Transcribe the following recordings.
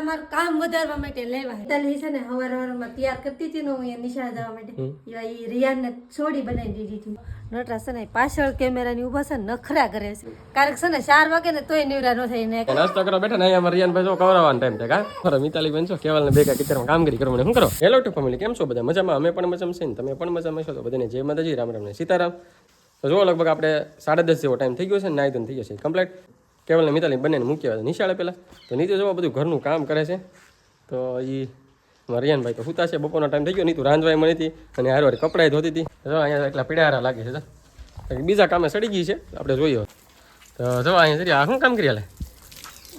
અમારું કામ વધારવા માટે લેવા તાલી છે ને હવારમાં તૈયાર કરતી હતી ને હું નિશાળ જવા માટે એ રિયાને છોડી બનાવી દીધી હતી નટરાજ છે ને પાછળ કેમેરાની ઊભા છે નખરા કરે છે કારણ છે ને 4 વાગે ને તોય નિવરા ન થઈ ને નાસ્તો કરવા બેઠા ને અહીંયા રિયાનભાઈ જો કવરાવાનો ટાઈમ થાય કા મિતાલી બેન છો કેવલ ને ભેગા કિચરમાં કામગીરી કરવાની શું કરો હેલો ટુ ફેમિલી કેમ છો બધા મજામાં અમે પણ મજામાં છે ને તમે પણ મજામાં છો તો બધાને જય માતાજી રામ રામ ને સીતારામ તો જો લગભગ આપણે 10:30 જેવો ટાઈમ થઈ ગયો છે ને નાઈ ધોઈને થઈ જશે કમ્પ્લીટ કેવલ ને મિતાલી બંનેને મૂક્યા નિશાળે પહેલાં તો નીતિ જો બધું ઘરનું કામ કરે છે તો એ રિયાનભાઈ તો સુતા છે બપોરનો ટાઈમ થઈ ગયો નીતુ રાંધવાય મળી હતી અને હારવાર કપડાય ધોતી હતી જો અહીંયા એટલા પીડારા લાગે છે બીજા કામે સડી ગઈ છે આપણે જોઈએ તો જો અહીંયા આ શું કામ કરી હાલે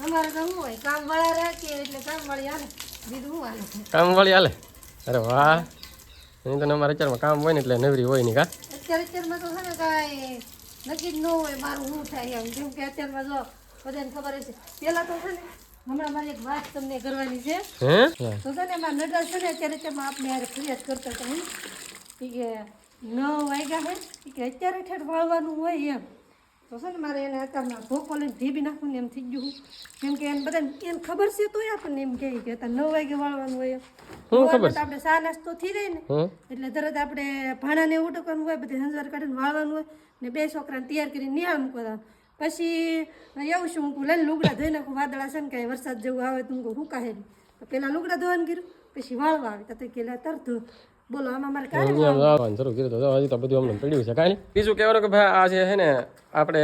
અમારે તો શું હોય કામ વાળા રાખીએ એટલે કામ વાળી હાલે બીજું શું હાલે કામ વાળી હાલે અરે વાહ એની તો અમારે અત્યારમાં કામ હોય ને એટલે નવરી હોય નહીં કા અત્યારમાં તો છે ને કાંઈ નક્કી જ ન હોય મારું શું થાય એમ કેમ કે અત્યારમાં જો બધાને ખબર છે પેલા તો છે ને હમણાં મારી એક વાત તમને કરવાની છે તો છે ને એમાં નટરાજ છે ને અત્યારે આપણે યાર ફરિયાદ કરતા હતા કે 9 વાગ્યા છે કે અત્યારે ઠેઠ વાળવાનું હોય એમ તો છે ને મારે એને અત્યારના ધોકો લઈને ઢીબી નાખવું ને એમ થઈ ગયું કેમ કે એને બધા એને ખબર છે તોય આપણને એમ કહે કે અત્યારે 9 વાગે વાળવાનું હોય એમ આપણે ચા નાસ્તો થઈ જાય ને એટલે તરત આપણે ભાણાને ઉટકવાનું હોય બધી હંજવાર કાઢીને વાળવાનું હોય ને 2 છોકરાને તૈયાર કરીને નિહાળ મૂકવા પછી એવું શું હું લઈને લુગડા ધોઈ નાખું વાદળા છે ને કાંઈ વરસાદ જેવું આવે તો હું હુકાહે તો પહેલાં લુગડા ધોવાનું કર્યું પછી વાળવા આવે તો કે તરત બોલો આમાં મારે કાંઈ શરૂ કર્યું તો હજી તો બધું અમને પડ્યું છે કાંઈ બીજું કહેવાનું કે ભાઈ આ જે છે ને આપણે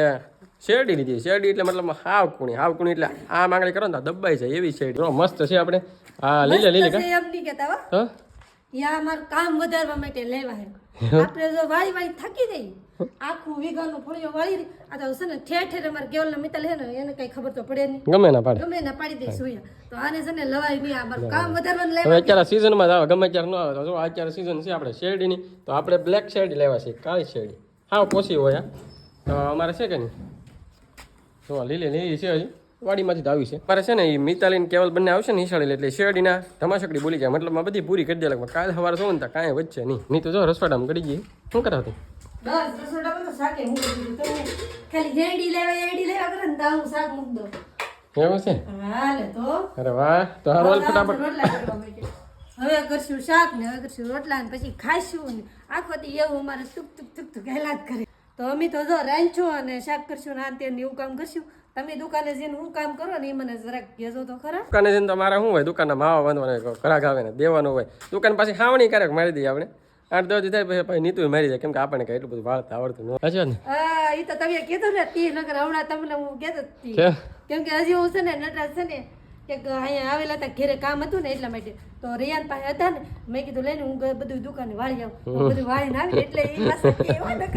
શેરડી લીધી શેરડી એટલે મતલબ હાવ કુણી એટલે આ માંગણી કરો ને દબાઈ જાય એવી શેરડી મસ્ત છે આપણે આ લીલે એમ નહીં કહેતા હો યા અમારું કામ વધારવા માટે લેવા આપણે જો વાળી થાકી જઈએ આખું વીઘાનું ફળિયો વાળી આ તો છે ને ઠેર અમારે કેવલ ને મિતાલ છે ને એને કઈ ખબર તો પડે નહીં ગમે ના પાડી દઈશ તો આને છે ને લવાય નહીં અમારું કામ વધારવાનું લેવા હવે અત્યારે સિઝનમાં આવે ગમે ત્યારે ન આવે તો જો અત્યારે સિઝન છે આપણે શેરડીની તો આપણે બ્લેક શેરડી લેવા છે કાળી શેરડી હા પોસી હોય તો અમારે છે કે નહીં જો લીલી છે હજી વાડીમાંથી જ આવી છે મારે છે ને એ મિતાલી ને કેવલ બંને આવશે ને નિશાળી એટલે શેરડીના ધમાશકડી બોલી જાય મતલબ બધી પૂરી કરી દે લગભગ કાલે સવારે જોઉં ને કાંઈ વચ્ચે નહીં તો જો રસવાડામાં ગળી ગઈ શું કરાવતી બસ રસોડામાં તો શાકે મૂકી દીધું તમે ખાલી એડી લેવા કરે ને તાવું શાક મૂક દો એવું છે હાલે તો અરે વાહ તો હાલ ફટાફટ રોટલા કરવા માટે હવે કરશું શાક ને હવે કરશું રોટલા ને પછી ખાઈશું ને આખો દી એવું અમારે તુક હેલા જ કરે તો અમે તો જો રાંધશું અને શાક કરશું ને આ તે એવું કામ કરશું તમે દુકાને જઈને હું કામ કરો ને એ મને જરાક કહેજો તો ખરા દુકાને જઈને તો મારા શું હોય દુકાનના માવા બાંધવાના ઘરાક આવે ને દેવાનું હોય દુકાન પાછી ખાવણી ક્યારેક મારી દઈએ આપણે 8-10 થાય પછી નીતુ મારી જાય કેમ કે આપણને કઈ એટલું બધું વાળતા આવડતું ન હશે ને એ તો તમે કીધું ને તી નગર હમણાં તમને હું કહેતો કેમ કે હજી હું છે ને નટરાજ છે ને કે અહીંયા આવેલા હતા ઘેરે કામ હતું ને એટલા માટે તો રિયાન પાસે હતા ને મેં કીધું લઈને હું બધું દુકાને વાળી આવું બધું વાળીને આવી એટલે એ પાસે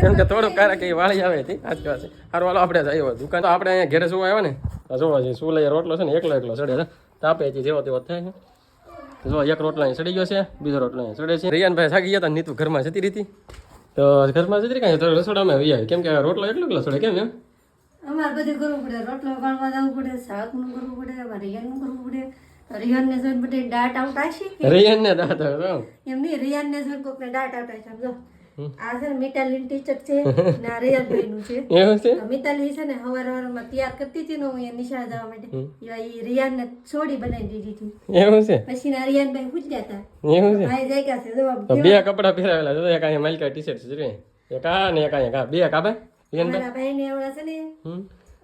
કેમ કે થોડું કારક એ વાળી આવે હતી આજ વાત છે સારું હાલો આપણે જઈએ દુકાન તો આપણે અહીંયા ઘેરે શું આવ્યો ને જોવા છે શું લઈએ રોટલો છે ને એકલો સડે છે તાપે જેવો તેવો થાય છે જો એક રોટલો અહીં સડી ગયો છે બીજો રોટલો અહીં સડે છે રિયાનભાઈ થાકી ગયા હતા નીતુ ઘરમાં જતી રહી તો ઘરમાં જતી કાંઈ તો રસોડામાં આવી આવે કેમ કે રોટલો એકલો સડે કેમ એમ અમારે બધું કરવું પડે રોટલો વગાડવા જવું પડે શાકનું કરવું પડે અમારે રિયાનનું કરવું પડે રિયાનને જોઈને બધે દાટ આઉટ આવશે રિયાનને દાટ એમ નહીં રિયાનને જોઈને કોકને દાટ આઉટ આવશે સમજો આ છે ને મિતાલી ટીચર છે ને આ રિયાનભાઈનું છે એવું છે મિતાલી છે ને હવારમાં તૈયાર કરતી હતી ને હું એ નિશાળ જવા માટે એ રિયાનને છોડી બનાવી દીધી હતી એવું છે પછી ના રિયાનભાઈ પૂછ્યા હતા એવું છે ભાઈ જાય છે જવાબ બે કપડા પહેરાવેલા છે એક અહીંયા માલિકા ટી-શર્ટ છે એક આ ને એક અહીંયા બે કાબે અમારા ભાઈને એવડા છે ને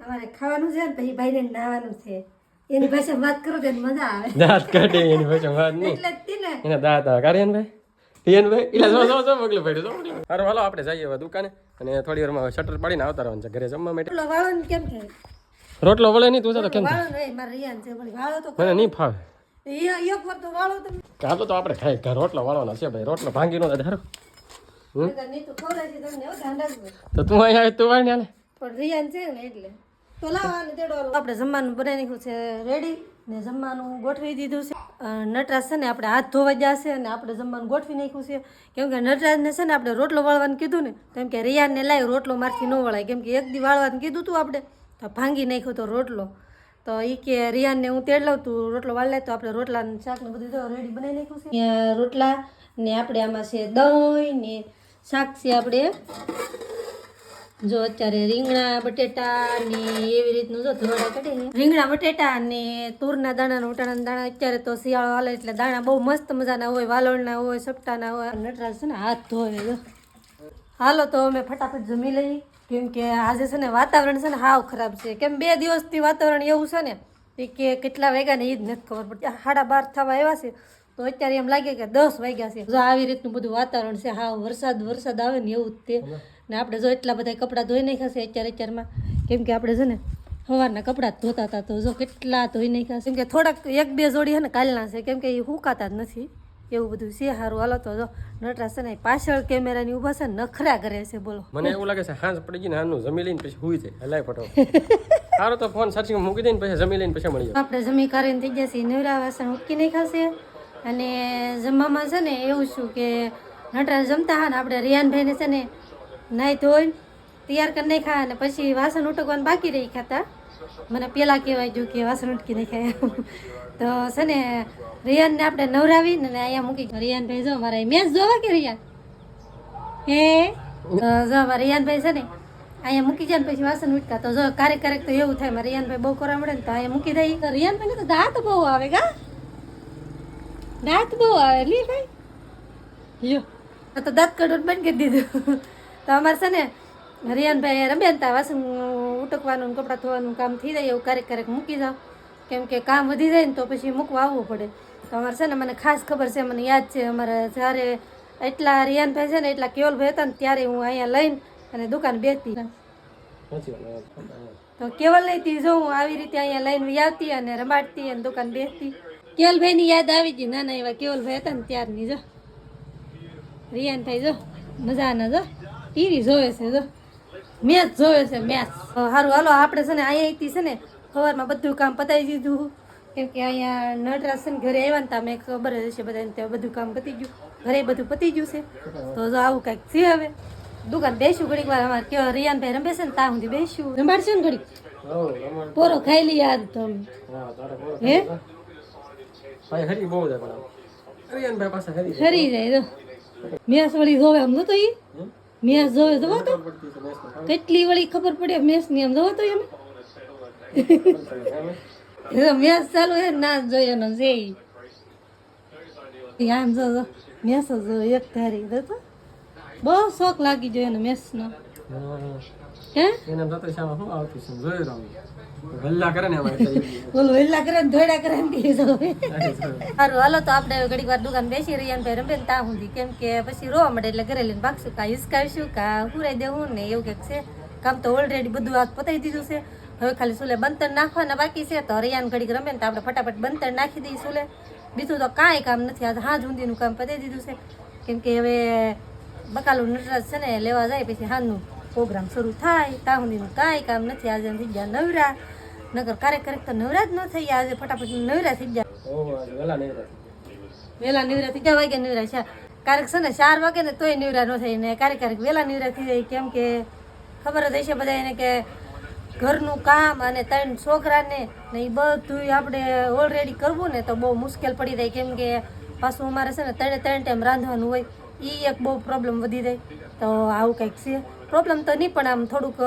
અમારે ખાવાનું છે ને પછી ભાઈને નાવાનું છે એની પાસે વાત કરો તો મજા આવે દાંત કાઢે એની પાસે વાત નહીં એટલે જ ને એના દાંત કારિયાનભાઈ પિયનભાઈ એટલે જો પગલું પડ્યું સારું હાલો આપણે જઈએ હવે દુકાને અને થોડી વારમાં શટર પાડીને આવતા રહેવાનું છે ઘરે જમવા માટે રોટલો વાળો કેમ થાય રોટલો વળે નહીં તું તો કેમ વાળો નહીં મારે રિયાન છે પણ વાળો તો મને નહીં ફાવે એક વાર તો વાળો તમે કાલો તો આપણે ખાઈ રોટલો વાળવાના છે ભાઈ રોટલો ભાંગી નો ધારો તો તું અહીંયા તું વાળી ને પણ રિયાન છે ને એટલે તો લાવવાનું તેડો આપણે જમવાનું બનાવી નાખ્યું છે રેડી ને જમવાનું ગોઠવી દીધું છે નટરાજ છે ને આપણે હાથ ધોવા જશે અને આપણે જમવાનું ગોઠવી નાખ્યું છે કેમ કે નટરાજને છે ને આપણે રોટલો વાળવાનું કીધું ને કેમ કે રિયાનને લાવી રોટલો મારથી ન વળાય કેમ કે એક દી વાળવાનું કીધું હતું આપણે તો ભાંગી નાખ્યો તો રોટલો તો એ કે રિયાનને હું તેડ લઉં તું રોટલો વાળ લે તો આપણે રોટલા શાક ને બધું રેડી બનાવી નાખ્યું છે રોટલા ને આપણે આમાં છે દહીં ને શાક છે આપણે જો અત્યારે રીંગણા બટેટા ને એવી રીતનું જો ધોળા કાઢે રીંગણા બટેટા ને તુરના દાણા ઉટાણા દાણા અત્યારે તો શિયાળો હાલે એટલે દાણા બહુ મસ્ત મજાના હોય વાલોળના હોય સપટાના હોય નટરાજ છે ને હાથ ધોવે જો હાલો તો અમે ફટાફટ જમી લઈએ કેમ કે આજે છે ને વાતાવરણ છે ને હાવ ખરાબ છે કેમ 2 દિવસથી વાતાવરણ એવું છે ને કે કેટલા વાગ્યા ને એ જ નથી ખબર પડતી 12:30 થવા આવ્યા છે તો અત્યારે એમ લાગે કે 10 વાગ્યા છે જો આવી રીતનું બધું વાતાવરણ છે હાવ વરસાદ આવે ને એવું જ તે ને આપણે જો એટલા બધા કપડાં ધોઈ નાખ્યા છે અત્યારમાં કેમ કે આપણે છે ને સવારના કપડાં જ ધોતા હતા તો જો કેટલા ધોઈ નાખ્યા છે કેમ કે થોડાક 1-2 જોડી છે ને કાલના છે કેમ કે એ સુકાતા જ નથી એવું બધું છે સારું હાલો તો જો નટરાજ છે ને પાછળ કેમેરાની ઊભા છે નખરા કરે છે બોલો મને એવું લાગે છે હાંજ પડી ગઈ ને હાંજનું જમી લઈને પછી હુઈ જાય હલાય ફટો સારું તો ફોન ચાર્જિંગ મૂકી દઈને પછી જમી લઈને પછી મળી આપણે જમી કરીને થઈ જશે નવરા વાસણ ઉટકી નાખ્યા છે અને જમવામાં છે ને એવું શું કે નટરાજ જમતા હા ને આપણે રિયાનભાઈને છે ને નાહી ધોઈને તૈયાર કરી નાખ્યા અને પછી વાસણ ઉટકવાનું બાકી રહી ખાતા મને પહેલાં કહેવાય જો કે વાસણ ઉટકી નાખ્યા તો છે ને રિયાનને આપણે નવરાવીને અહીંયા મૂકી રિયાનભાઈ જો મારા મેચ જોવા કે રિયાન હે જો અમારા રિયાનભાઈ છે ને અહીંયા મૂકી જાય ને પછી વાસણ ઉટકા તો જો ક્યારેક તો એવું થાય મારા રિયાનભાઈ બહુ કરવા મળે ને તો અહીંયા મૂકી દઈ તો રિયાનભાઈને તો દાંત બહુ આવે કા દાંત બહુ આવે લી ભાઈ લ્યો તો દાંત કાઢવાનું બંધ કરી દીધું તો અમારે છે ને રિયાનભાઈ રમે ને વાસણ ઉટકવાનું કપડાં ધોવાનું કામ થઈ જાય એવું ક્યારેક મૂકી જાઓ કેમ કે કામ વધી જાય ને તો પછી મૂકવા આવવું પડે તો અમારે છે ને મને ખાસ ખબર છે મને યાદ છે અમારે જ્યારે એટલા રિયાનભાઈ છે ને એટલા કેવલભાઈ હતા ને ત્યારે હું અહીંયા લઈને અને દુકાન બેસતી તો કેવલ લઈતી જો હું આવી રીતે અહીંયા લઈને આવતી અને રમાડતી અને દુકાન બેસતી કેવલભાઈની યાદ આવી ગઈ નાના એવા કેવલભાઈ હતા ને ત્યારની જો રિયાનભાઈ જો મજાના જો ટીવી જોવે છે જો મેચ જોવે છે મેચ સારું હાલો આપણે છે ને અહીંયાથી છે ને સવારમાં બધું કામ પતાવી દીધું કેમ કે અહીંયા નટરાજ છે ને ઘરે આવ્યા ને તમે ખબર જ હશે બધાને ત્યાં બધું કામ પતી ગયું ઘરે બધું પતી ગયું છે તો જો આવું કાંઈક છે હવે દુકાન બેસું ઘડીક વાર અમારે કેવો રિયાનભાઈ રમે છે ને ત્યાં સુધી બેસું રંબાડશે ને ઘડીક પોરો ખાઈ લઈ યાદ તો હે હરી બહુ જાય પણ રિયાનભાઈ પાસે હરી જાય તો મેસ વળી જોવે આમ નતો એ મેસ જોવે જોવો તો કેટલી વળી ખબર પડે મેસ ની આમ જોવો તો એમ મેસ ચાલુ હે ના જોઈએ એનો છે આમ જો મેસ જો એક ધારી તો બહુ શોખ લાગી જાય એનો મેસ નો હે એને તો શામાં હું આવતી છે જોઈ રહ્યો હલ્લા કરે ને અમારે બોલો હલ્લા કરે ને ધોડા કરે ને કે સારું હાલો તો આપણે ઘડીક વાર દુકાન બેસી રહ્યા ને રમે ને ત્યાં સુધી કેમ કે પછી રોવા મળે એટલે ઘરે લઈને ભાગશું કા હિસકાવીશું કા હુરાઈ દેવું ને એવું કંઈક છે કામ તો ઓલરેડી બધું આ પતાવી દીધું છે હવે ખાલી સુલે બંતર નાખવાના બાકી છે તો રિયાન ઘડીક રમે ને તો આપણે ફટાફટ બંતર નાખી દઈએ સુલે બીજું તો કાંઈ કામ નથી આ હાજ ઊંધીનું કામ પતાવી દીધું છે કેમ કે હવે બકાલું નટરાજ છે ને લેવા જાય પછી હાજનું પ્રોગ્રામ શરૂ થાય ત્યાં સુધીનું કાંઈ કામ નથી આજે થઈ ગયા નવરા નગર ક્યારેક તો નવરા જ ન થઈ આજે ફટાફટ નવરા થઈ ગયા વહેલા નવરા થઈ ગયા વાગે નવરા છે ક્યારેક છે ને 4 વાગે ને તોય નવરા ન થાય ને ક્યારેક વહેલા નવરા થઈ જાય કેમ કે ખબર જ હશે બધા એને કે ઘરનું કામ અને 3 છોકરાને ને એ બધું આપણે ઓલરેડી કરવું ને તો બહુ મુશ્કેલ પડી જાય કેમ કે પાછું અમારે છે ને 3 ટાઈમ રાંધવાનું હોય એ એક બહુ પ્રોબ્લેમ વધી જાય તો આવું કંઈક છે પ્રોબ્લેમ તો નહીં પણ આમ થોડુંક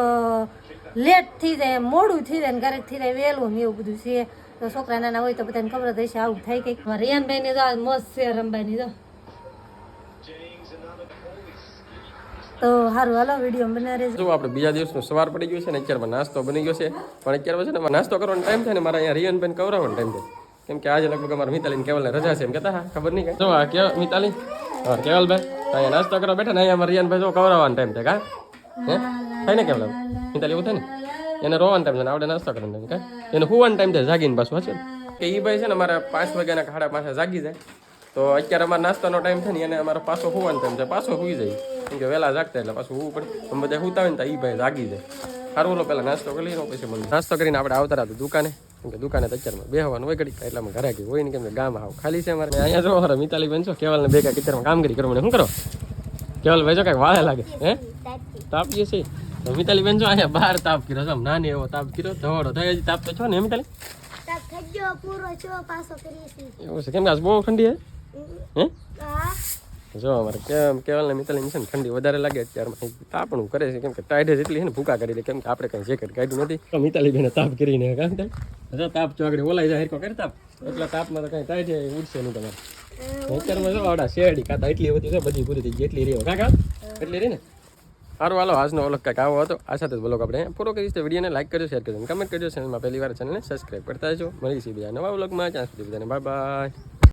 લેટ થઈ જાય મોડું થઈ જાય ને ક્યારેક થઈ જાય વહેલું ને એવું બધું છે તો છોકરા નાના હોય તો બધાને ખબર જ હશે આવું થાય કંઈક રિયાનભાઈને જો મોજ છે રમવાની જો તો સારું હાલો વિડીયો બનાવી રહેજો જો આપણે બીજા દિવસનો સવાર પડી ગયો છે ને અત્યારમાં નાસ્તો બની ગયો છે પણ અત્યારે છે ને નાસ્તો કરવાનો ટાઈમ થાય ને મારા અહીંયા રિયાનભાઈને કવરાવવાનો ટાઈમ થાય કેમ કે આજે લગભગ અમારા મિતાલીને કેવલને રજા છે એમ કહેતા હા ખબર નહીં જો આ કે મિતાલી હા કેવલભાઈ અહીંયા નાસ્તો કરવા બેઠા ને અહીંયા અમારા રિયાનભાઈ જો કવરાવવાનો ટાઈમ થાય કા હે થાય ને કેવલ મિતાલી એવું થાય ને એને રોવાનો ટાઈમ છે ને આપણે નાસ્તો કરવાનો ટાઈમ કા એને હુવાનો ટાઈમ થાય જાગીને પાછું હશે કે એ ભાઈ છે ને અમારા 5 વાગ્યાના 5:30 જાગી જાય તો અત્યારે અમારા નાસ્તાનો ટાઈમ થાય ને એને અમારો પાછો હુવાનો ટાઈમ થાય પાછો હુઈ જાય કેમ કે વહેલા જાગતા એટલે પાછું હુવું પડે અમે બધા હુતા હોય ને તો એ ભાઈ જાગી જાય સારું ઓલો પહેલાં નાસ્તો કરી લઈએ પછી મને નાસ્તો કરીને આપણે આવતા હતા દુકાને કેમ કે દુકાને તો અત્યારમાં બેહવાનું હોય ઘડી એટલે અમે ઘરે હોય ને કેમ કે ગામ આવ ખાલી છે અમારે અહીંયા જો મારા મિતાલી બેન છો કેવલને ભેગા કિતરમાં કામગીરી કરો મને શું કરો કેવલ ભાઈ જો કાંઈક વાળે લાગે હે તાપ જે છે તો મિતાલી બેન જો અહીંયા બહાર તાપ કર્યો છે આમ નાની એવો તાપ કર્યો ધોળો થાય હજી તાપ તો છો ને મિતાલી એવું છે કેમ કે આજ બહુ ઠંડી હે જો અમારે કેવલને મિતાલીને છે ને ઠંડી વધારે લાગે અત્યારમાં તાપણું કરે છે કેમ કે ટાઈડે જેટલી છે ને ભૂકા કરી દે કેમ કે આપણે કંઈ જેકેટ કાઢ્યું નથી તો મિતાલી બેને તાપ કરીને કામ થાય જો તાપ ચોકડી ઓલાઈ જાય હેરકો કરી તાપ એટલા તાપમાં તો કંઈ ટાઈડે ઉડશે નહીં તમારે અત્યારમાં જો આવડા શેરડી કાતા એટલી બધી છે બધી પૂરી થઈ ગઈ એટલી રહ્યો કાકા એટલી રહી ને સારું હાલો આજનો વ્લોગ કાંઈક આવો હતો આ સાથે જ વ્લોગ આપણે પૂરો કરીશ તો વિડીયોને લાઈક કરજો શેર કરજો કમેન્ટ કરજો ચેનલમાં પહેલી વાર ચેનલને સબસ્ક્રાઈબ કરતા જજો મળીશું બીજા નવા વ્લોગમાં ત્યાં સુધી બધાને બાય બાય